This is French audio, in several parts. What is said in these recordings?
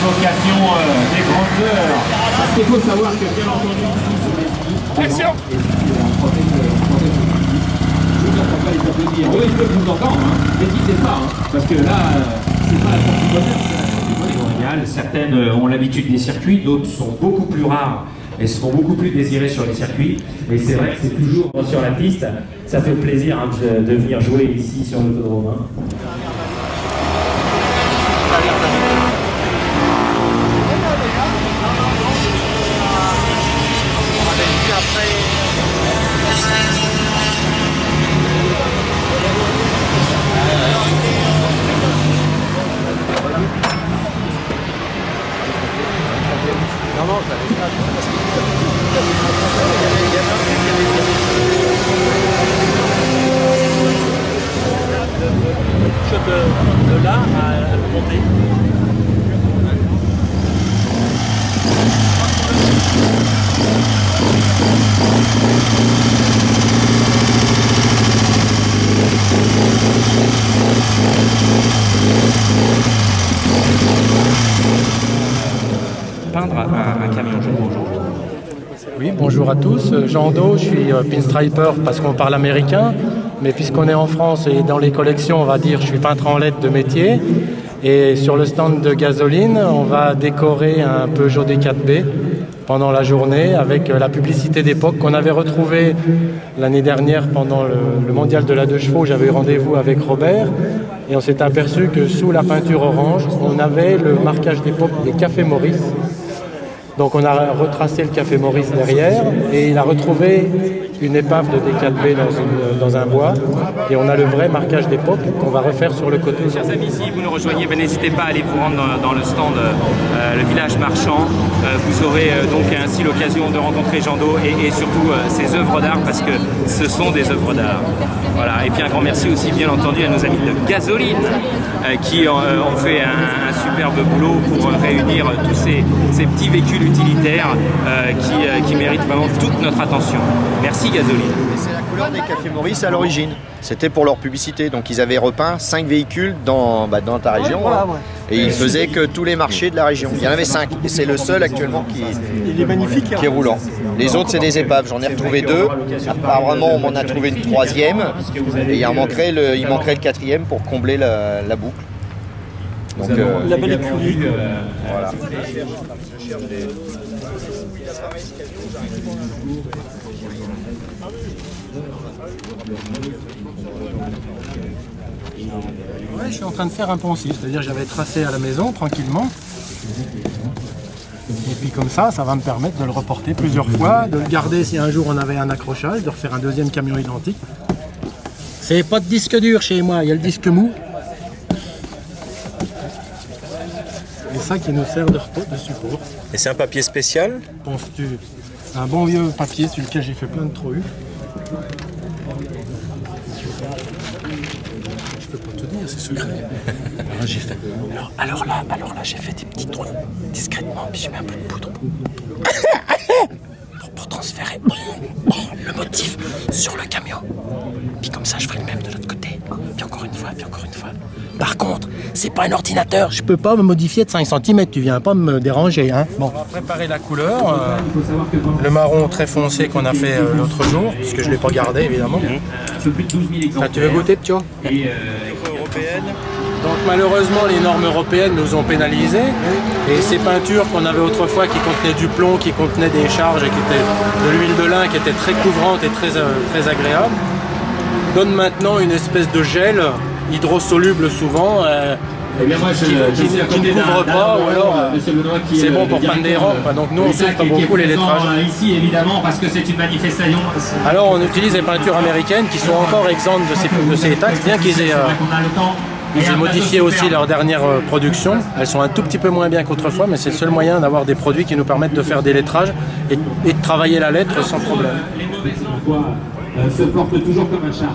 l'évocation des grandes heures. Parce qu'il faut savoir que bien entendu, action. Oui, je vous entends, n'hésitez pas, parce que là, c'est pas la sortie mondiale. Certaines ont l'habitude des circuits, d'autres sont beaucoup plus rares et se font beaucoup plus désirer sur les circuits. Mais c'est vrai que c'est toujours sur la piste. Ça fait plaisir de venir jouer ici sur l'autodrome. Non, ça reste pas. De là à le monter. Peindre un camion jaune, bonjour. Oui, bonjour à tous. Jean Do, je suis pinstriper parce qu'on parle américain, mais puisqu'on est en France et dans les collections, on va dire je suis peintre en LED de métier. Et sur le stand de gasoline, on va décorer un Peugeot D4B pendant la journée avec la publicité d'époque qu'on avait retrouvée l'année dernière pendant le mondial de la 2 chevaux. J'avais eu rendez-vous avec Robert et on s'est aperçu que sous la peinture orange, on avait le marquage d'époque des Cafés Maurice. Donc on a retracé le Café Maurice derrière et il a retrouvé une épave de D4B dans un bois et on a le vrai marquage d'époque qu'on va refaire sur le côté. Chers amis, si vous nous rejoignez, n'hésitez pas à aller vous rendre dans le stand, le village marchand. Vous aurez donc ainsi l'occasion de rencontrer Jean Do et surtout ses œuvres d'art parce que ce sont des œuvres d'art. Voilà. Et puis un grand merci aussi bien entendu à nos amis de Gasoline qui ont fait un superbe boulot pour réunir tous ces petits véhicules utilitaires qui méritent vraiment toute notre attention. Merci Gasoline. C'est la couleur des Cafés Maurice à l'origine. C'était pour leur publicité. Donc ils avaient repeint 5 véhicules dans ta région. Voilà, ouais. Et ils faisaient que tous les marchés de la région. Il y en avait 5. Et c'est le seul actuellement qui est roulant. Les autres c'est des épaves. J'en ai retrouvé 2. Apparemment on m'en a trouvé une 3e. Et il manquerait le 4e pour combler la boucle. Donc, la belle écurie. Voilà. Ouais, je suis en train de faire un poncif, c'est-à-dire j'avais tracé à la maison tranquillement. Et puis comme ça va me permettre de le reporter plusieurs fois, de le garder si un jour on avait un accrochage, de refaire un deuxième camion identique. C'est pas de disque dur chez moi, il y a le disque mou. Et ça qui nous sert de support. Et c'est un papier spécial? Penses-tu? C'est un bon vieux papier sur lequel j'ai fait plein de trouilles. Je peux pas te dire, c'est secret. Alors là, j'ai fait des petits trous discrètement, puis j'ai mis un peu de poudre pour transférer le motif sur le camion. Puis comme ça, je ferai le même de l'autre côté. Puis encore une fois, puis encore une fois. Par contre, c'est pas un ordinateur, je peux pas me modifier de 5 cm, tu viens pas me déranger. Hein. Bon, on va préparer la couleur, le marron très foncé qu'on a fait l'autre jour, puisque je l'ai pas gardé évidemment. Tu veux goûter, Ptio? Donc malheureusement, les normes européennes nous ont pénalisés et ces peintures qu'on avait autrefois qui contenaient du plomb, qui contenaient des charges, qui étaient de l'huile de lin, qui étaient très couvrantes et très agréables, donnent maintenant une espèce de gel hydrosoluble souvent qui ne couvre pas ou alors c'est bon pour peindre des rampes. Donc nous on souffre beaucoup les lettrages. Ici évidemment parce que c'est une manifestation. Alors on utilise des peintures américaines qui sont encore exemptes de ces taxes, bien qu'ils aient modifié aussi leur dernière production. Elles sont un tout petit peu moins bien qu'autrefois, mais c'est le seul moyen d'avoir des produits qui nous permettent de faire des lettrages et de travailler la lettre sans problème. Les mauvaises voix se portent toujours comme un chat.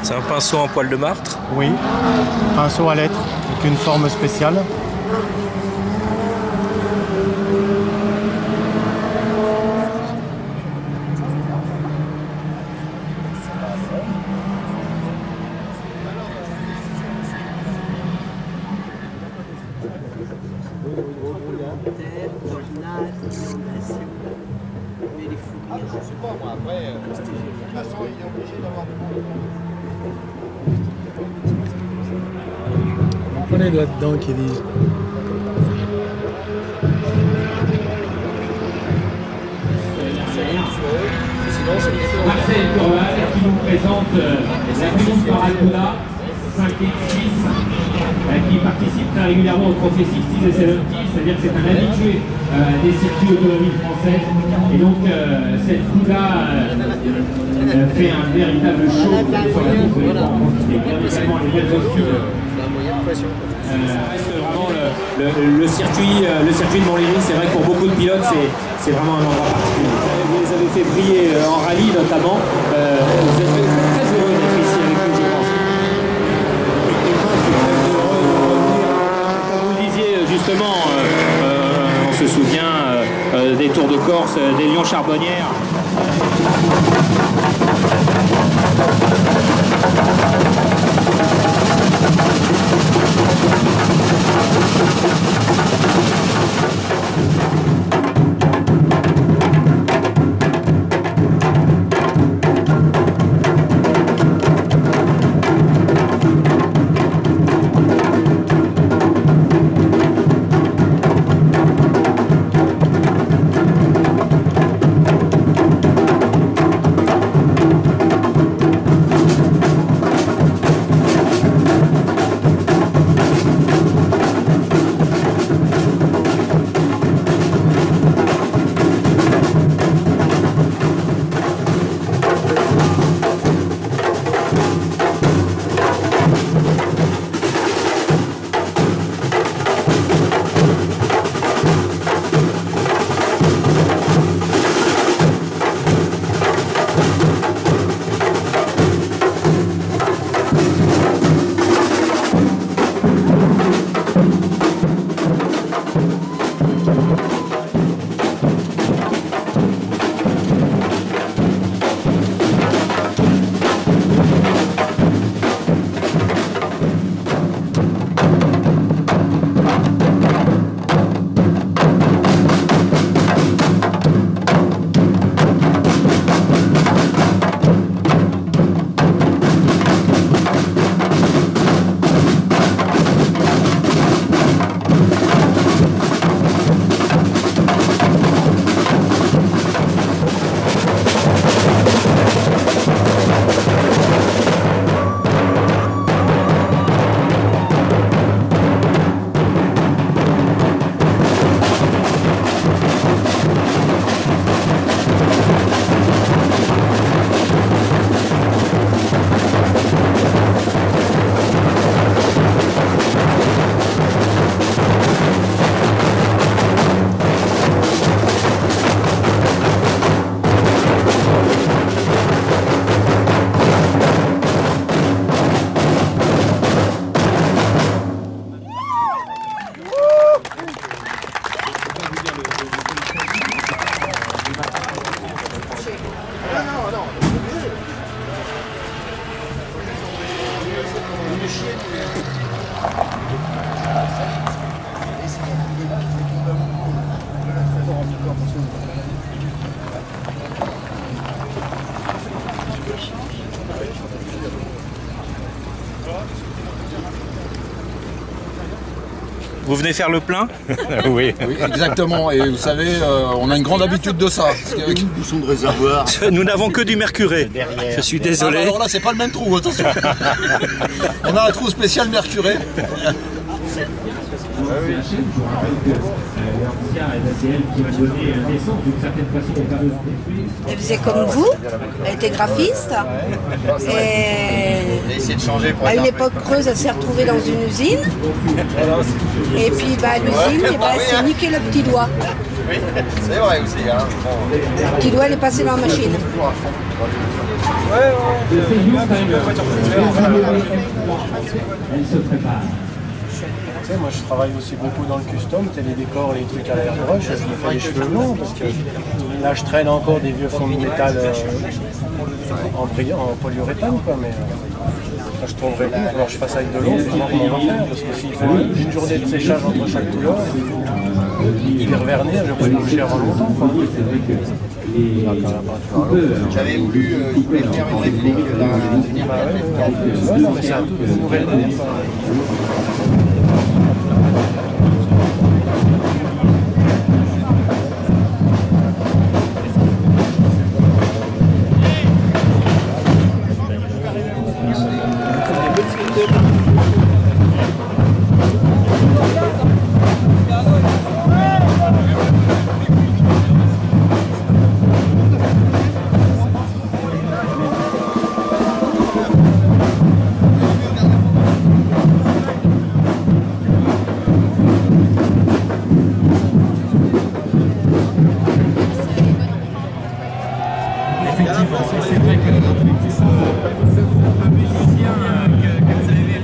C'est un pinceau en poil de martre? Oui, pinceau à lettres avec une forme spéciale. après, de toute façon, il est obligé d'avoir du monde. On connaît là-dedans qui dit. Marcel Corval qui nous présente la Club Barracuda 5 et 6 qui participe très régulièrement au trophée 60 et 70, c'est-à-dire que c'est un habitué des circuits automobiles français. Et donc cette Cuda fait un véritable show sur la course de l'écran. Également les belles oscures. Reste vraiment le circuit de Montlhéry. C'est vrai que pour beaucoup de pilotes, c'est vraiment un endroit particulier. Vous les avez fait briller en rallye notamment. Vous êtes très heureux d'être ici avec nous, je pense. Comme vous le disiez justement, on se souvient des Tours de Corse, des Lions Charbonnières. Vous venez faire le plein? Oui. Oui, exactement. Et vous savez, on a une grande habitude de ça. Avec une bouchon de réservoir. Nous n'avons que du mercuré. Je suis désolé. Alors là, c'est pas le même trou, attention. On a un trou spécial mercuré. Elle faisait comme vous, elle était graphiste. Et à une époque creuse, elle s'est retrouvée dans une usine. Et puis l'usine, elle s'est niqué le petit doigt. Oui, c'est vrai aussi. Hein. Le petit doigt, elle est passée dans la machine. Elle se prépare. Tu sais, moi je travaille aussi beaucoup dans le custom, tu sais, les décors, les trucs à l'airbrush, je me fais les cheveux longs parce que là je traîne encore des vieux fonds de métal en polyuréthane quoi, mais là, je trouverais plus, alors que je fasse avec de l'eau, c'est comment on va faire, parce que s'il faut une journée de séchage entre chaque couleur, et les revernir, je vais pas les boucher avant longtemps quoi. J'avais voulu je voulais faire une réplique d'un Non, mais c'est une nouvelle idée. C'est vrai que un musicien que vous avez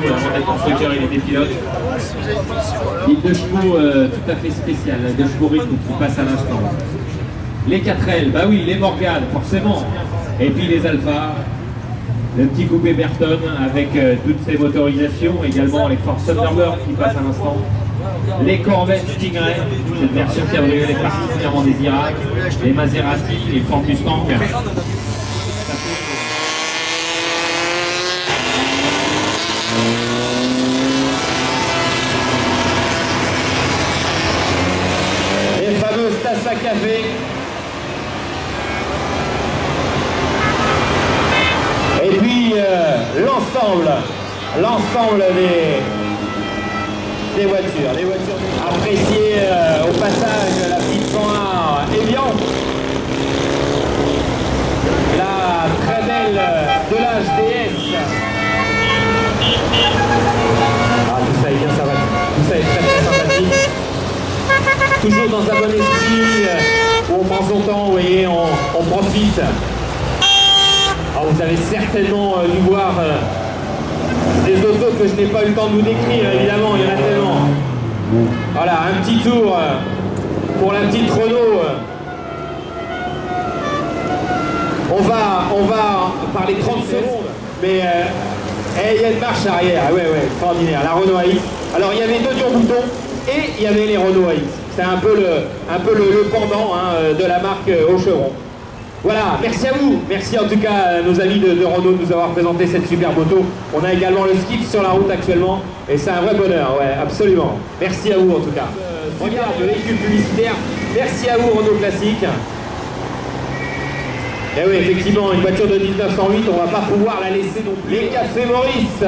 avant d'être constructeur, il était pilote. Ligne de chevaux tout à fait spéciale, de chevaux rythme qui passe à l'instant. Les 4L, bah oui, les Morgan, forcément. Et puis les Alpha, le petit coupé Berton avec toutes ses motorisations, également les Ford Thunderbird qui passent à l'instant. Les Corvette Stingray, cette version cabriolet particulièrement désirable. Les Maserati, les Ford Mustang. Les fameuses tasses à café. Et puis l'ensemble des voitures. Les voitures appréciées au passage, la petite 101 Evian. La très belle de l'âge DS. Ah, tout ça est bien sympathique. Tout ça est très très sympathique. Toujours dans un bon esprit, où on prend son temps, vous voyez, on profite. Alors vous avez certainement dû voir des autos que je n'ai pas eu le temps de vous décrire, évidemment, il y en a tellement. Voilà, un petit tour pour la petite Renault. On va parler 30 secondes, mais il y a une marche arrière, ouais, extraordinaire, la Renault AX. Alors il y avait deux dure-boutons et il y avait les Renault AX. C'est un peu le pendant de la marque Aucheron. Voilà, merci à vous, merci en tout cas à nos amis de Renault de nous avoir présenté cette superbe moto. On a également le Skiff sur la route actuellement et c'est un vrai bonheur, ouais, absolument. Merci à vous en tout cas. Regarde le véhicule publicitaire, merci à vous Renault Classique. Et oui, effectivement, une voiture de 1908, on va pas pouvoir la laisser non plus. Les Cafés Maurice.